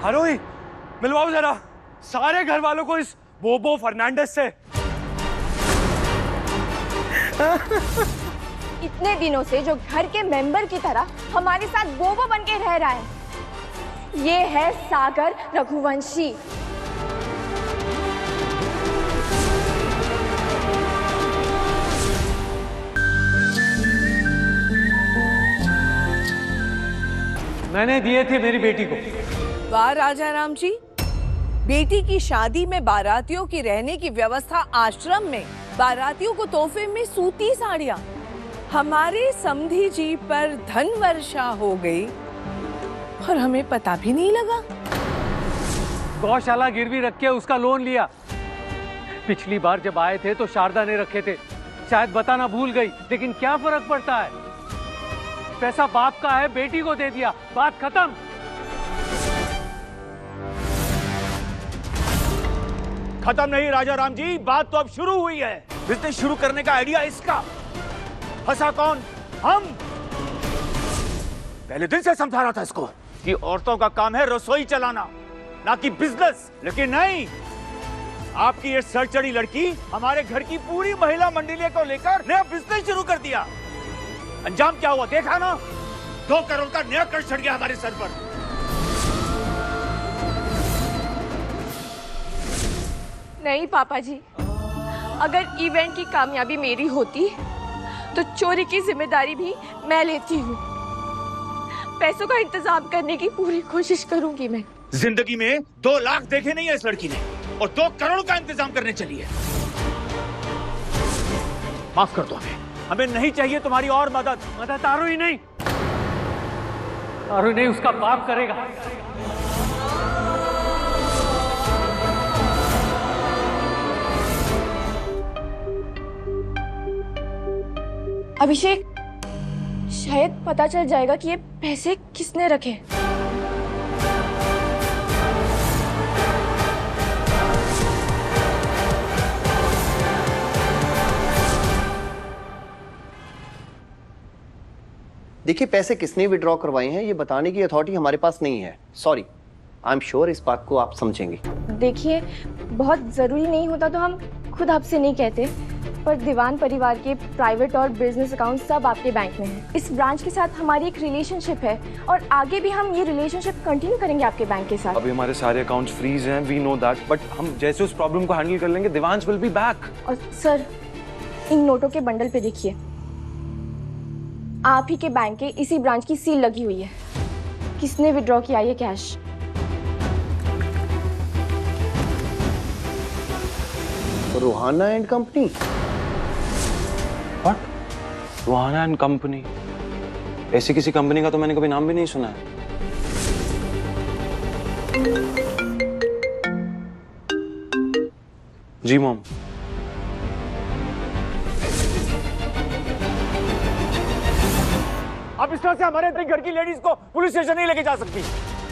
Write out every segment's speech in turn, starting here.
हरोई, मिलवाओ जरा सारे घर वालों को इस बोबो फर्नांडिस से। इतने दिनों से जो घर के मेंबर की तरह हमारे साथ बोबो बन के रह रहा है, ये है सागर रघुवंशी। मैंने दिए थे मेरी बेटी को। वाह राजा राम जी, बेटी की शादी में बारातियों की रहने की व्यवस्था आश्रम में, बारातियों को तोहफे में सूती साड़ियां। हमारे समधी जी पर धन वर्षा हो गई और हमें पता भी नहीं लगा। गौशाला गिरवी रख के उसका लोन लिया। पिछली बार जब आए थे तो शारदा ने रखे थे, शायद बताना भूल गई, लेकिन क्या फर्क पड़ता है, पैसा बाप का है, बेटी को दे दिया, बात खत्म। खत्म नहीं राजा राम जी, बात तो अब शुरू हुई है। बिजनेस शुरू करने का आइडिया इसका। फंसा कौन? हम। पहले दिन से समझा रहा था इसको कि औरतों का काम है रसोई चलाना, ना कि बिजनेस, लेकिन नहीं, आपकी ये सरचड़ी लड़की हमारे घर की पूरी महिला मंडली को लेकर नया बिजनेस शुरू कर दिया। अंजाम क्या हुआ देखा ना, 2 करोड़ का नया कर्ज चढ़ गया हमारे सर पर। नहीं पापा जी, अगर इवेंट की कामयाबी मेरी होती तो चोरी की जिम्मेदारी भी मैं लेती हूँ। पैसों का इंतजाम करने की पूरी कोशिश करूंगी मैं। जिंदगी में 2 लाख देखे नहीं है इस लड़की ने, और 2 करोड़ का इंतजाम करने चली है। माफ कर दो हमें नहीं चाहिए तुम्हारी और मदद। तारू ही नहीं, तारू नहीं, उसका बाप करेगा। अभिषेक, शायद पता चल जाएगा कि ये पैसे किसने रखे। देखिए, पैसे किसने विड्रॉ करवाए हैं ये बताने की अथॉरिटी हमारे पास नहीं है। सॉरी, आई एम श्योर इस बात को आप समझेंगे। देखिए, बहुत जरूरी नहीं होता तो हम खुद आपसे नहीं कहते, पर दीवान परिवार के प्राइवेट और बिजनेस अकाउंट सब आपके बैंक में हैं। इस ब्रांच के साथ हमारी एक रिलेशनशिप है और आगे भी हम ये रिलेशनशिप कंटिन्यू करेंगे आपके बैंक के साथ। अभी हमारे सारे अकाउंट्स फ्रीज हैं, वी नो दैट, बट हम जैसे उस प्रॉब्लम को हैंडल कर लेंगे, देवांश विल बी बैक। और सर, इन नोटों के बंडल पे देखिए, आप ही के बैंक के इसी ब्रांच की सील लगी हुई है। किसने विड्रॉ किया ये cash? Rohana and company. What? Rohana and company? ऐसी किसी कंपनी का तो मैंने कभी नाम भी नहीं सुना है। जी मॉम। अब इस तरह से हमारे घर की लेडीज को पुलिस स्टेशन नहीं लेके जा सकती।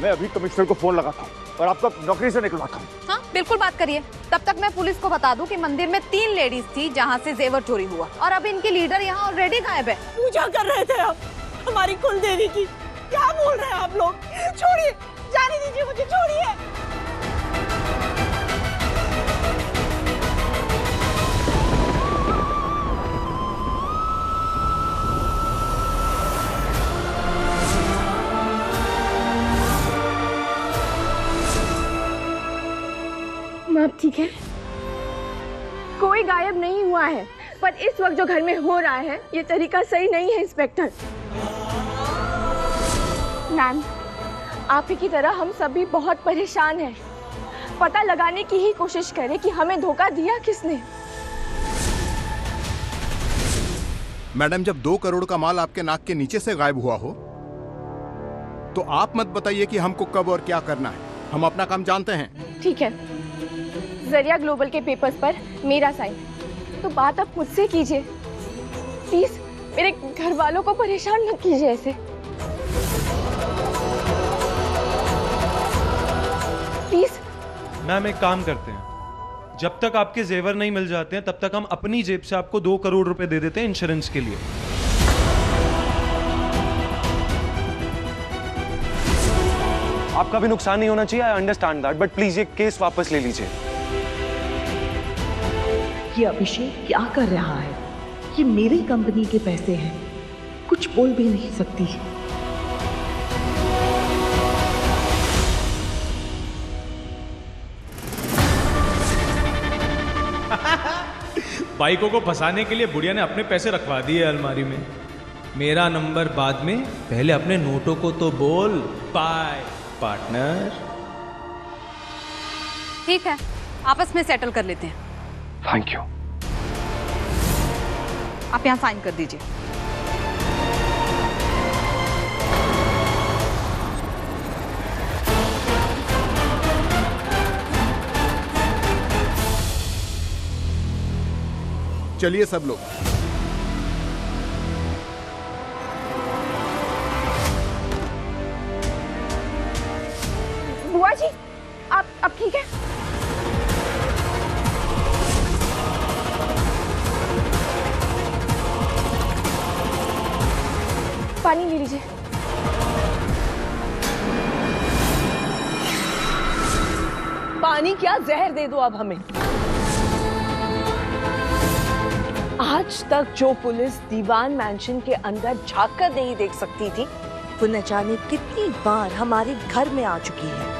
मैं अभी कमिश्नर को फोन लगाता हूँ और आपको नौकरी से निकलवाता हूँ। हाँ बिल्कुल, बात करिए। तब तक मैं पुलिस को बता दूं कि मंदिर में 3 लेडीज थी जहाँ से जेवर चोरी हुआ, और अब इनकी लीडर यहाँ ऑलरेडी गायब है। पूजा कर रहे थे आप हमारी कुल देवी की। क्या बोल रहे हैं आप लोग? छोड़िए, जाने दीजिए मुझे, छोड़िए। आप ठीक है? कोई गायब नहीं हुआ है, पर इस वक्त जो घर में हो रहा है ये तरीका सही नहीं है इंस्पेक्टर। मैम, आप ही की तरह हम सब भी बहुत परेशान हैं। पता लगाने की ही कोशिश करें कि हमें धोखा दिया किसने। मैडम, जब 2 करोड़ का माल आपके नाक के नीचे से गायब हुआ हो तो आप मत बताइए कि हमको कब और क्या करना है। हम अपना काम जानते हैं। ठीक है, जरिया ग्लोबल के पेपर्स पर मेरा साइन, तो बात आप मुझसे कीजिए प्लीज। मेरे घर वालों को परेशान मत कीजिए ऐसे प्लीज। मैम, एक काम करते हैं, जब तक आपके जेवर नहीं मिल जाते हैं तब तक हम अपनी जेब से आपको 2 करोड़ रुपए दे देते हैं इंश्योरेंस के लिए। आपका भी नुकसान नहीं होना चाहिए, I understand that, but please ये केस वापस ले लीजिए। ये अभिषेक क्या कर रहा है? ये मेरी कंपनी के पैसे हैं, कुछ बोल भी नहीं सकती। बाइकों को फंसाने के लिए बुढ़िया ने अपने पैसे रखवा दिए अलमारी में। मेरा नंबर बाद में, पहले अपने नोटों को तो बोल। Bye partner. ठीक है, आपस में सेटल कर लेते हैं। Thank you. आप यहाँ साइन कर दीजिए। चलिए सब लोग। बुआ जी, आप ठीक है? पानी ले लीजिए। पानी क्या, जहर दे दो अब हमें। आज तक जो पुलिस दीवान मैंशन के अंदर झांक कर नहीं देख सकती थी, वो न जाने कितनी बार हमारे घर में आ चुकी है।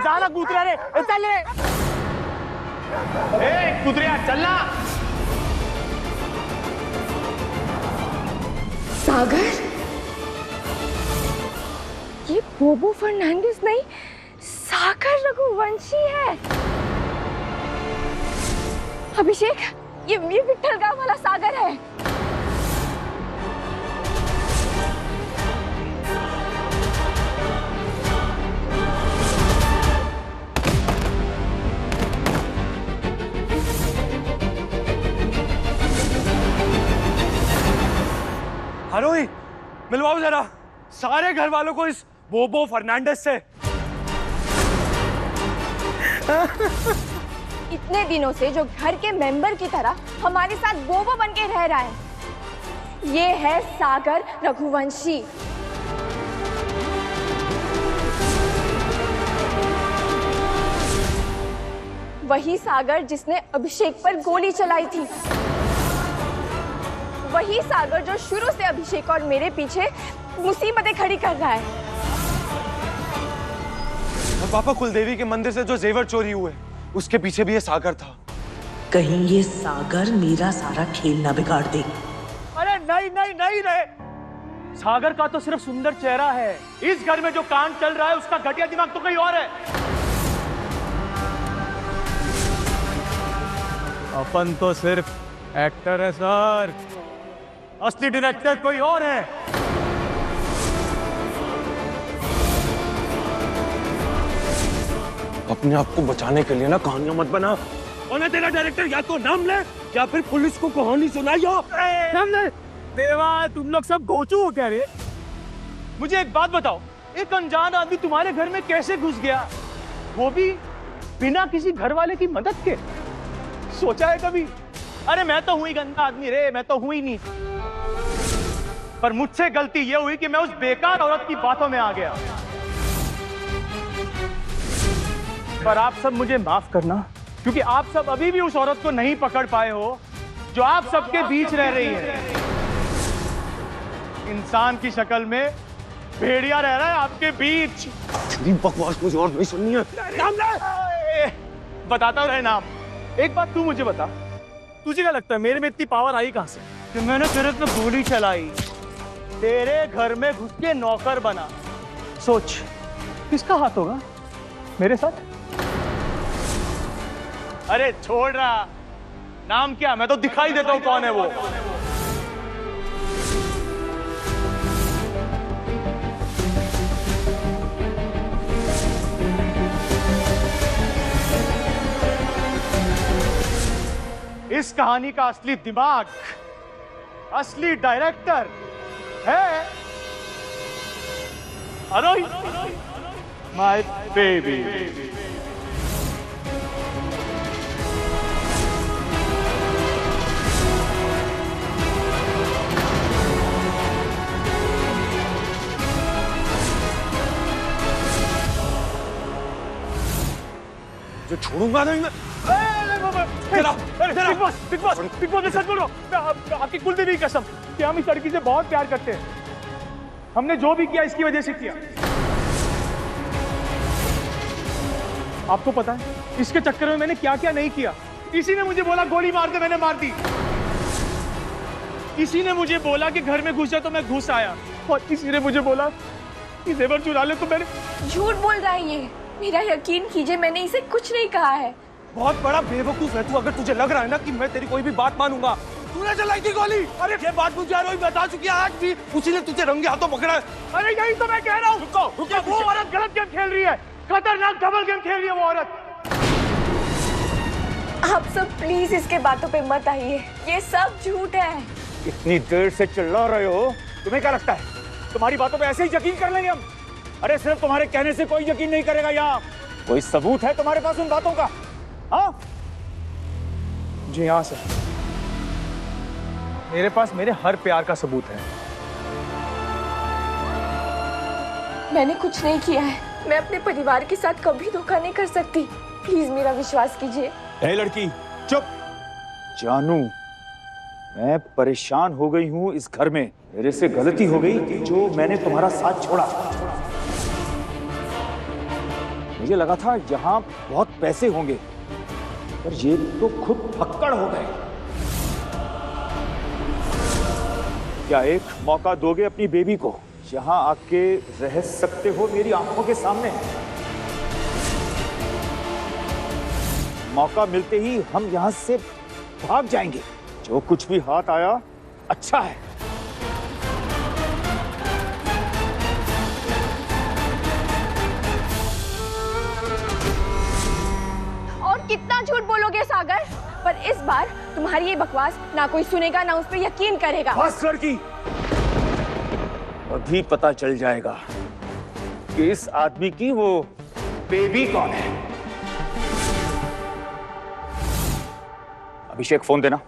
जाना कूतरा रे, चल रे। कुतरिया चलना। सागर, ये बोबो फर्नांडिस नहीं, सागर रघुवंशी है। अभिषेक, ये विट्ठल गांव वाला सागर है। हरोई, मिलवाओ जरा सारे घर वालों को इस बोबो फर्नांडिस से। इतने दिनों से जो घर के मेंबर की तरह हमारे साथ बोबो बन के रह रहा है, ये है सागर रघुवंशी। वही सागर जिसने अभिषेक पर गोली चलाई थी, वही सागर जो शुरू से अभिषेक और मेरे पीछे मुसीबतें खड़ी कर रहा है। और पापा, कुलदेवी के मंदिर से जो जेवर चोरी हुए, उसके पीछे भी ये सागर था। कहीं ये सागर मेरा सारा खेल ना बिगाड़ दे। अरे नहीं नहीं नहीं रे, सागर का तो सिर्फ सुंदर चेहरा है। इस घर में जो कांड चल रहा है उसका घटिया दिमाग तो कहीं और है। अपन तो सिर्फ एक्टर है सर, असली डायरेक्टर कोई और है। अपने आप को बचाने के लिए ना कहानियां मत बना। कौन है तेरा डायरेक्टर? या तो नाम ले या फिर पुलिस को कहानी सुनाइयो। नाम ले। देवा, तुम लोग सब गोचू हो क्या रे? मुझे एक बात बताओ, एक अनजान आदमी तुम्हारे घर में कैसे घुस गया, वो भी बिना किसी घर वाले की मदद के? सोचा है कभी? अरे मैं तो हुई गंदा आदमी रे, मैं तो हुई नहीं, पर मुझसे गलती ये हुई कि मैं उस बेकार औरत की बातों में आ गया। पर आप सब मुझे माफ करना, क्योंकि आप सब अभी भी उस औरत को नहीं पकड़ पाए हो जो आप सबके बीच रह रही है। इंसान की शक्ल में भेड़िया रह रहा है आपके बीच। बकवास मुझे और नहीं सुननी है। नाम ले। बताता रहे नाम। एक बात तू मुझे बता, तुझे क्या लगता है मेरे में इतनी पावर आई कहां से कि मैंने तेरे पे गोली चलाई, तेरे घर में घुस के नौकर बना? सोच, किसका हाथ होगा मेरे साथ? अरे छोड़ रहा, नाम क्या? मैं तो दिखाई देता हूं कौन है वो। इस कहानी का असली दिमाग, असली डायरेक्टर है अरोही, माय बेबी। जो छोड़ूंगा नहीं मैं। बिग बॉस मैं सच बोल रहा हूँ, आपकी कुलदेवी की कसम कि हम इस लड़की से बहुत प्यार करते हैं। हमने जो भी किया इसकी वजह से किया। आपको पता है इसके चक्कर में मैंने क्या क्या नहीं किया। इसी ने मुझे बोला गोली मार दे, मैंने मार दी। इसी ने मुझे बोला कि घर में घुस जा, तो मैं घुस आया। और इसी ने मुझे बोला कि जेवर चुरा ले, तो मैंने। झूठ बोल रहा है ये, मेरा यकीन कीजिए, मैंने इसे कुछ नहीं कहा है। बहुत बड़ा बेवकूफ है तू, अगर तुझे लग रहा है ना कि मैं तेरी कोई भी बात मानूंगा। तूने चलाई थी गोली। अरे ये बात मुझे आरोही बता चुकी है आज भी, उसी ने तुझे रंगे हाथों पकड़ा है। अरे यही तो मैं कह रहा हूँ। रुको, वो औरत गलत गेम खेल रही है, खतरनाक डबल गेम खेल रही है वो औरत। आप सब प्लीज इसके बातों पे मत आइए, ये सब झूठ है। इतनी देर से चिल्ला रहे हो, तुम्हें क्या लगता है तुम्हारी बातों पे ऐसे ही यकीन कर लेंगे हम? अरे सिर्फ तुम्हारे कहने से कोई यकीन नहीं करेगा। यहाँ कोई सबूत है तुम्हारे पास उन बातों का? हाँ जी, यहाँ से मेरे पास मेरे हर प्यार का सबूत है। मैंने कुछ नहीं किया है, मैं अपने परिवार के साथ कभी धोखा नहीं कर सकती, प्लीज मेरा विश्वास कीजिए। ए लड़की चुप। जानू, मैं परेशान हो गई हूँ इस घर में। मेरे से गलती हो गई जो मैंने तुम्हारा साथ छोड़ा। मुझे लगा था यहाँ बहुत पैसे होंगे, पर ये तो खुद फक्कड़ हो गए। क्या एक मौका दोगे अपनी बेबी को? यहाँ आके रह सकते हो मेरी आंखों के सामने? मौका मिलते ही हम यहाँ से भाग जाएंगे। जो कुछ भी हाथ आया अच्छा है। और कितना झूठ बोलोगे सागर? पर इस बार तुम्हारी ये बकवास ना कोई सुनेगा, ना उस पर यकीन करेगा। बस लड़की, अभी पता चल जाएगा कि इस आदमी की वो बेबी कौन है। अभिषेक, फोन देना।